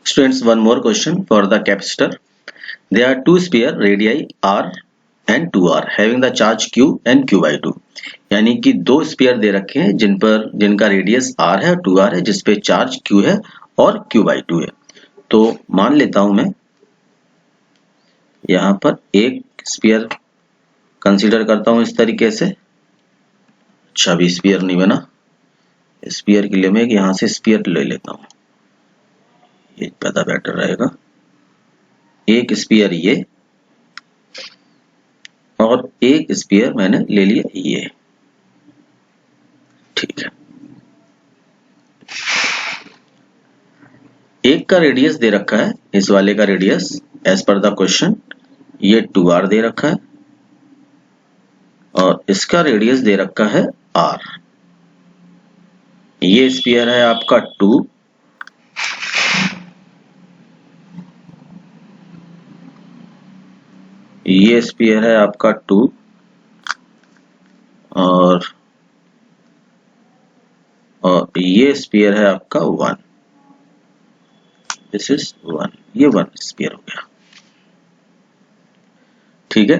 Students, one more question for the capacitor. There are two sphere radii r and 2r having the charge q and q by 2. यानी कि दो spear दे रखे हैं जिनका radius r है और 2r है, जिसपे चार्ज q है और q by 2 है. तो मान लेता हूं मैं यहाँ पर एक स्पीयर कंसीडर करता हूं इस तरीके से. अच्छा, अभी स्पीयर नहीं बना. स्पीयर के लिए मैं यहाँ से स्पीयर ले लेता हूँ, ये ज्यादा बेटर रहेगा. एक स्पीयर ये और एक स्पीयर मैंने ले लिया ये. ठीक है. एक का रेडियस दे रखा है, इस वाले का radius as per the question ये 2r दे रखा है और इसका रेडियस दे रखा है r. ये स्पीयर है आपका 2, ये स्पीयर है आपका 2 और ये स्पीयर है आपका 1. This is 1. ये 1 स्पीयर हो गया. ठीक है.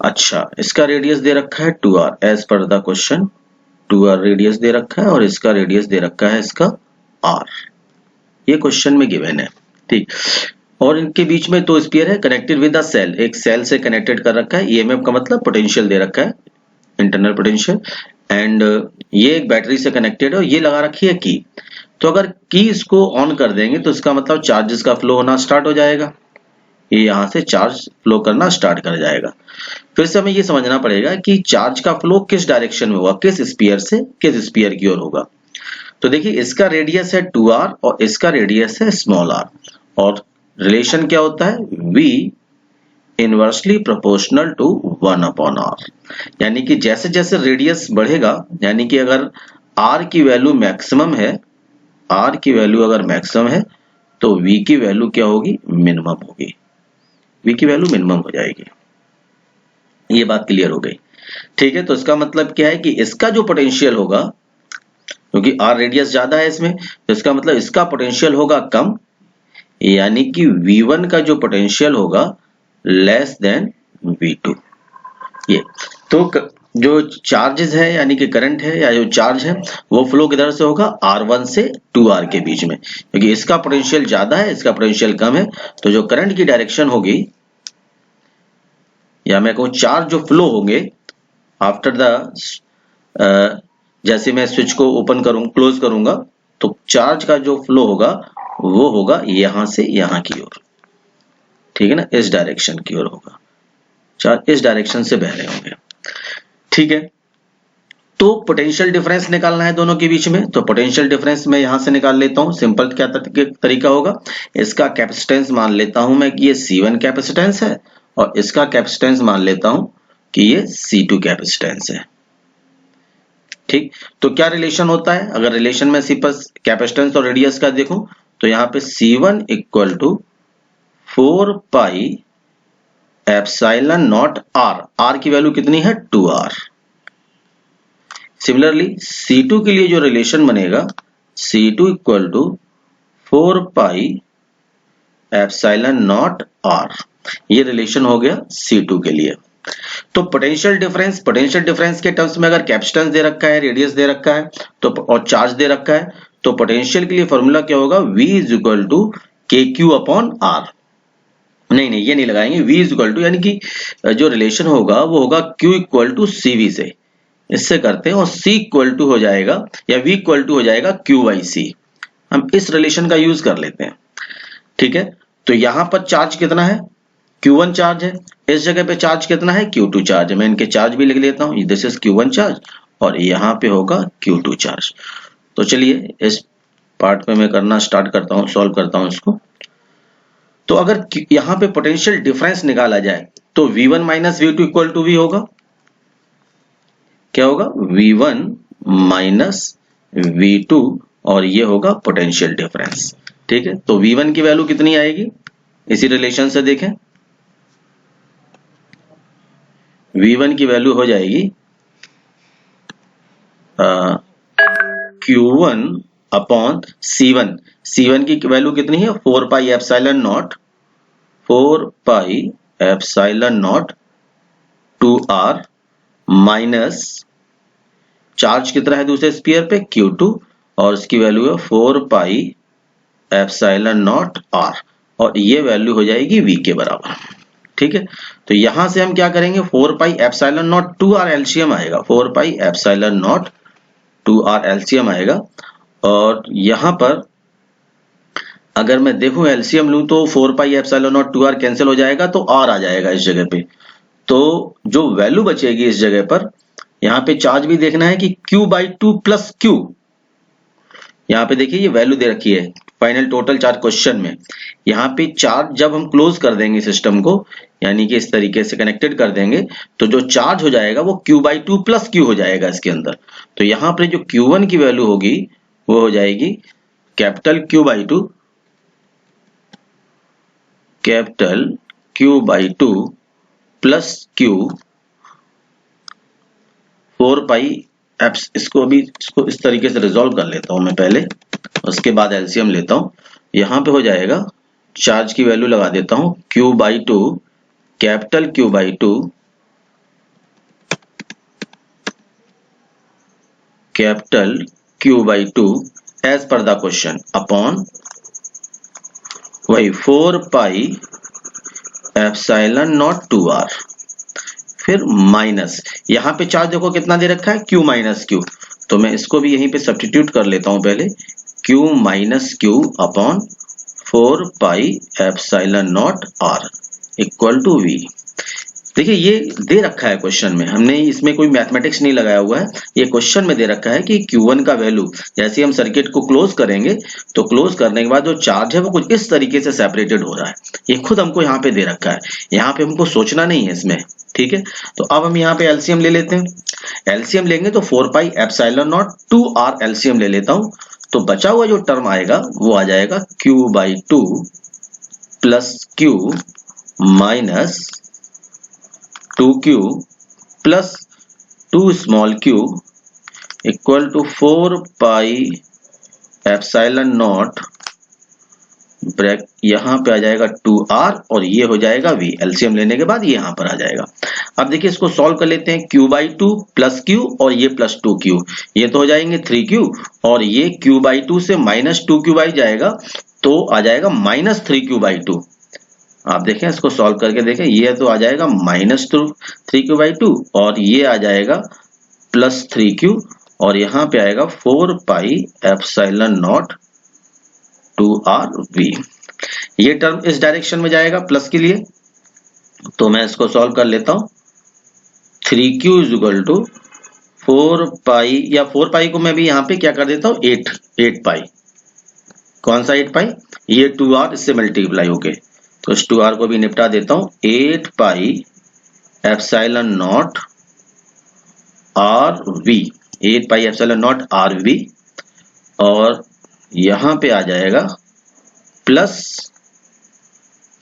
अच्छा, इसका रेडियस दे रखा है 2r as per the question. 2r radius दे रखा है और इसका रेडियस दे रखा है इसका r. ये क्वेश्चन में गिवन है. ठीक. और इनके बीच में दो स्पीयर है कनेक्टेड विद द सेल. एक सेल से कनेक्टेड कर रखा है. ईएमएफ का मतलब पोटेंशियल दे रखा है, इंटरनल पोटेंशियल. एंड ये एक बैटरी से कनेक्टेड है और ये लगा रखी है की. तो अगर की इसको ऑन कर देंगे तो इसका मतलब चार्जेस का फ्लो होना स्टार्ट हो जाएगा. ये यहाँ से चार्ज फ्लो करना स्टार्ट कर जाएगा. फिर से हमें ये समझना पड़ेगा कि चार्ज का फ्लो किस डायरेक्शन में होगा, किस स्पीयर से किस स्पीयर की ओर होगा. तो देखिए, इसका रेडियस है 2r और इसका रेडियस है स्मॉल r. और रिलेशन क्या होता है, v inversely proportional to 1/r. यानी कि जैसे जैसे रेडियस बढ़ेगा, यानी कि अगर r की वैल्यू मैक्सिमम है, r की वैल्यू अगर मैक्सिमम है तो v की वैल्यू क्या होगी, मिनिमम होगी. v की वैल्यू मिनिमम हो जाएगी. ये बात क्लियर हो गई. ठीक है. तो इसका मतलब क्या है कि इसका जो पोटेंशियल होगा, क्योंकि r रेडियस ज्यादा है इसमें, तो इसका मतलब इसका पोटेंशियल होगा कम. यानी कि V1 का जो पोटेंशियल होगा लेस देन V2. ये तो जो चार्जेस है यानी कि करंट है या जो चार्ज है वो फ्लो किधर से होगा, R1 से 2R के बीच में. क्योंकि इसका पोटेंशियल ज्यादा है, इसका पोटेंशियल कम है, तो जो करंट की डायरेक्शन होगी, या मैं कहूँ चार्ज जो फ्लो होंगे आफ्टर द, जैसे मैं स्विच को ओपन करूँ क्लोज करूंगा, तो चार्ज का जो फ्लो होगा वो होगा यहां से यहां की ओर. ठीक है ना, इस डायरेक्शन की ओर होगा. चार्ज इस डायरेक्शन से बह रहे होंगे. ठीक है. तो पोटेंशियल डिफरेंस निकालना है दोनों के बीच में. तो पोटेंशियल डिफरेंस मैं यहां से निकाल लेता हूं. सिंपल क्या तरीका होगा, इसका कैपेसिटेंस मान लेता हूं मैं कि ये C1 कैपेसिटेंस है और इसका कैपेसिटेंस मान लेता हूं कि ये C2 कैपेसिटेंस है. ठीक. तो क्या रिलेशन होता है, अगर रिलेशन में सिर्फ कैपेसिटेंस और रेडियस का देखूं तो यहाँ पे C1 equal to 4 pi epsilon not r. r की वैल्यू कितनी है, 2r. सिमिलरली C2 के लिए जो रिलेशन बनेगा, C2 equal to 4 pi epsilon not r. ये रिलेशन हो गया C2 के लिए. तो पोटेंशियल डिफरेंस के टर्म्स में अगर कैपेसिटेंस दे रखा है, रेडियस दे रखा है तो और चार्ज दे रखा है, तो पोटेंशियल के लिए फॉर्मूला क्या होगा, V is equal to KQ upon R. नहीं ये नहीं लगाएंगे. V इज इक्वल टू, यानी कि जो रिलेशन होगा वो होगा Q इक्वल टू CV से. इससे करते हैं और C इक्वल टू हो जाएगा या V इक्वल टू हो जाएगा Q बाई C. हम इस रिलेशन का यूज कर लेते हैं. ठीक है. तो यहां पर चार्ज कितना है, Q1 चार्ज है. इस जगह पे चार्ज कितना है, Q2 चार्ज है. मैं इनके चार्ज भी लिख लेता हूं. दिस इज Q1 चार्ज और यहाँ पे होगा Q2 चार्ज. तो चलिए इस पार्ट पे मैं करना स्टार्ट करता हूँ, सॉल्व करता हूँ इसको. तो अगर यहाँ पे पोटेंशियल डिफरेंस निकाला जाए तो V1 minus V2 equal to V होगा. क्या होगा, V1 माइनस V2 और ये होगा पोटेंशियल डिफरेंस. ठीक है. तो V1 की वैल्यू कितनी आएगी, इसी रिलेशन से देखें. V1 की वैल्यू हो जाएगी Q1 अपॉन C1, C1 की वैल्यू कितनी है 4 pi epsilon not 4 pi epsilon not 2r minus charge कितना है दूसरे स्फीयर पे Q2 और इसकी वैल्यू है 4 पाई एप्सिलॉन नॉट r और ये वैल्यू हो जाएगी v के बराबर। ठीक है, तो यहां से हम क्या करेंगे 4 pi epsilon not 2r LCM आएगा, 4 pi epsilon not 2r LCM आएगा और यहां पर अगर मैं देखूं एलसीएम लूं तो 4 pi epsilon not 2r cancel हो जाएगा तो r आ जाएगा इस जगह पे। तो जो वैल्यू बचेगी इस जगह पर, यहाँ पे चार्ज भी देखना है कि q/2 प्लस q, यहाँ पे देखिए ये वैल्यू दे रखी है फाइनल टोटल चार्ज क्वेश्चन में। यहाँ पे चार्ज जब हम क्लोज कर देंगे सिस्टम को, यानी कि इस तरीके से कनेक्टेड कर देंगे, तो जो चार्ज हो जाएगा वो q/2 प्लस q हो जाएगा इसके अंदर। तो यहाँ पे जो q1 की वैल्यू होगी वो हो जाएगी कैपिटल q/2 प्लस q 4 पाई एप्स। इसको इस तरीके से रिजॉल्व कर लेता हूं मैं पहले, उसके बाद एलसीएम लेता हूं। यहां पे हो जाएगा चार्ज की वैल्यू लगा देता हूं q/2 capital q/2 capital q/2 as per the question upon वही 4 पाई एप्सिलॉन नॉट 2r, फिर माइनस यहाँ पे चार्ज देखो कितना दे रखा है q माइनस q, तो मैं इसको भी यहीं पे सब्स्टिट्यूट कर लेता हूं पहले q minus q upon 4 pi epsilon not r equal to v। देखिए ये दे रखा है क्वेश्चन में, हमने इसमें कोई मैथमेटिक्स नहीं लगाया हुआ है, ये क्वेश्चन में दे रखा है कि Q1 का वैल्यू जैसे हम सर्किट को क्लोज करेंगे तो क्लोज करने के बाद जो चार्ज है वो कुछ इस तरीके से सेपरेटेड हो रहा है। ये खुद हमको यहाँ पे दे रखा है, यहाँ पे हमको सोचना नहीं है इसमें। ठीक है, तो अब हम यहाँ पे एलसीएम ले लेते हैं। एलसीएम लेंगे तो 4 pi epsilon not 2r LCM ले लेता हूं, तो बचा हुआ जो टर्म आएगा वो आ जाएगा q/2 plus q minus 2q plus 2 small q equal to 4 pi epsilon not bracket, यहाँ पे आ जाएगा 2r और ये हो जाएगा v। एलसीएम लेने के बाद ये यहाँ पर आ जाएगा। अब देखिए इसको सॉल्व कर लेते हैं, q/2 प्लस q और ये प्लस 2q, ये तो हो जाएंगे 3q और ये q/2 से माइनस 2q जाएगा तो आ जाएगा माइनस 3q/2। आप देखें इसको सॉल्व करके देखें, ये तो आ जाएगा माइनस 3q/2 और ये आ जाएगा प्लस 3q और यहाँ पे आएगा 4 पाई एप्सिलॉन नॉट 2rv। ये टर्म इस डायरेक्शन में जाएगा प्लस के लिए, तो मैं इसको सॉल्व कर लेता हूं। 3q इज इक्वल टू 4 पाई, या 4 पाई को मैं भी यहाँ पे क्या कर देता हूँ 8 पाई। कौन सा 8 पाई? ये 2r इससे मल्टीप्लाई हो गए, तो इस 2r को भी निपटा देता हूं। 8 पाई epsilon not rv, 8 pi epsilon not rv और यहां पे आ जाएगा प्लस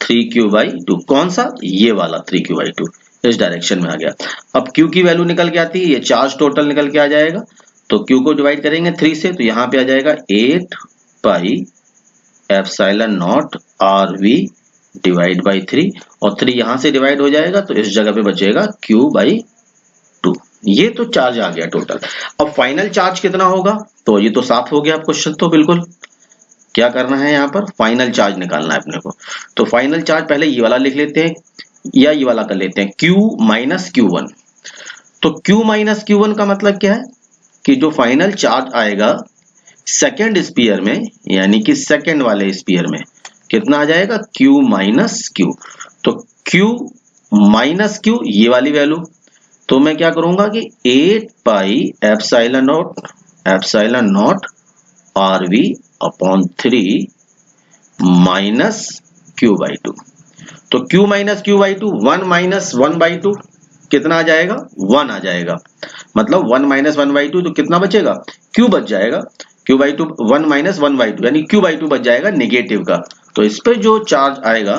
3q/2। कौन सा? ये वाला 3q/2 इस डायरेक्शन में आ गया। अब q की वैल्यू निकल के आती है, ये चार्ज टोटल निकल के आ जाएगा, तो q को डिवाइड करेंगे 3 से, तो यहाँ पे आ जाएगा 8 पाई epsilon not rv divide by 3 और 3 यहां से डिवाइड हो जाएगा तो इस जगह पे बचेगा q/2। ये तो चार्ज आ गया टोटल। अब फाइनल चार्ज कितना होगा, तो ये तो साफ हो गया क्वेश्चन। तो बिल्कुल क्या करना है, यहाँ पर फाइनल चार्ज निकालना है अपने को। तो फाइनल चार्ज पहले ये वाला लिख लेते हैं या ये वाला कर लेते हैं, q माइनस q1। तो q माइनस q1 का मतलब क्या है कि जो फाइनल चार्ज आएगा सेकेंड स्पीयर में, यानी कि सेकेंड वाले स्पीयर में कितना आ जाएगा q माइनस q। तो q माइनस q ये वाली वैल्यू, तो मैं क्या करूंगा कि 8 पाई epsilon not rv upon 3 minus q/2। तो q माइनस q/2 1 माइनस 1/2 कितना आ जाएगा 1 आ जाएगा, मतलब 1 माइनस 1/2 तो कितना बचेगा q बच जाएगा। q/2 1 माइनस 1/2 यानी q/2 बच जाएगा नेगेटिव का। तो इस पे जो चार्ज आएगा,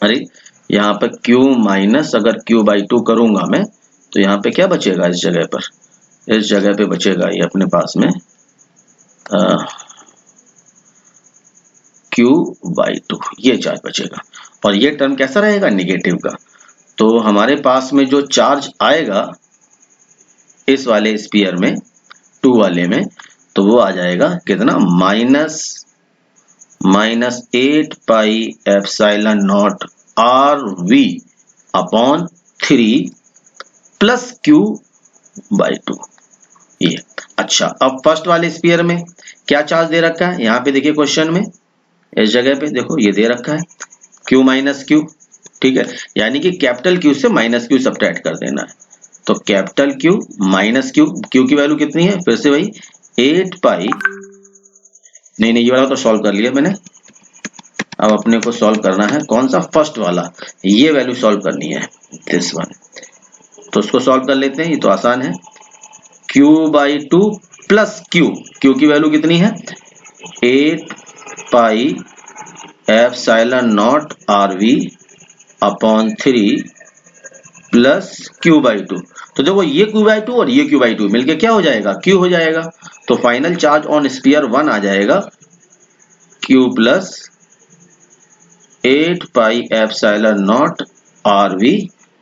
अरे यहाँ पर q माइनस अगर q/2 करूंगा मैं तो यहाँ पे क्या बचेगा, इस जगह पे बचेगा ये अपने पास में Q/2 ये चार्ज बचेगा। और ये टर्म कैसा रहेगा, निगेटिव का। तो हमारे पास में जो चार्ज आएगा इस वाले स्फीयर में 2 वाले में, तो वो आ जाएगा कितना, minus 8 pi epsilon not RV upon 3 plus Q/2 ये। अच्छा, अब फर्स्ट वाले स्फीयर में क्या चार्ज दे रखा है, यहाँ पे देखिए क्वेश्चन में इस जगह पे देखो ये दे रखा है Q माइनस Q, ठीक है, यानी कि कैपिटल Q से माइनस Q सब्ट्रैक्ट कर देना है। तो capital Q minus Q, Q की वैल्यू कितनी है, फिर से वही 8 पाई, नहीं ये वाला तो सॉल्व कर लिया मैंने। अब अपने को सॉल्व करना है कौन सा, फर्स्ट वाला, ये वैल्यू सॉल्व करनी है, दिस वन। तो उसको सॉल्व कर लेते हैं, ये तो आसान है। Q/2 प्लस Q की वैल्यू कितनी है, 8 पाई epsilon not RV upon 3 plus Q/2। तो देखो ये Q/2 और ये Q/2 मिलके क्या हो जाएगा, Q हो जाएगा। तो फाइनल चार्ज ऑन स्फीयर 1 आ जाएगा Q plus 8 pi epsilon not RV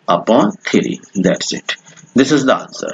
upon 3। That's it, this is the answer.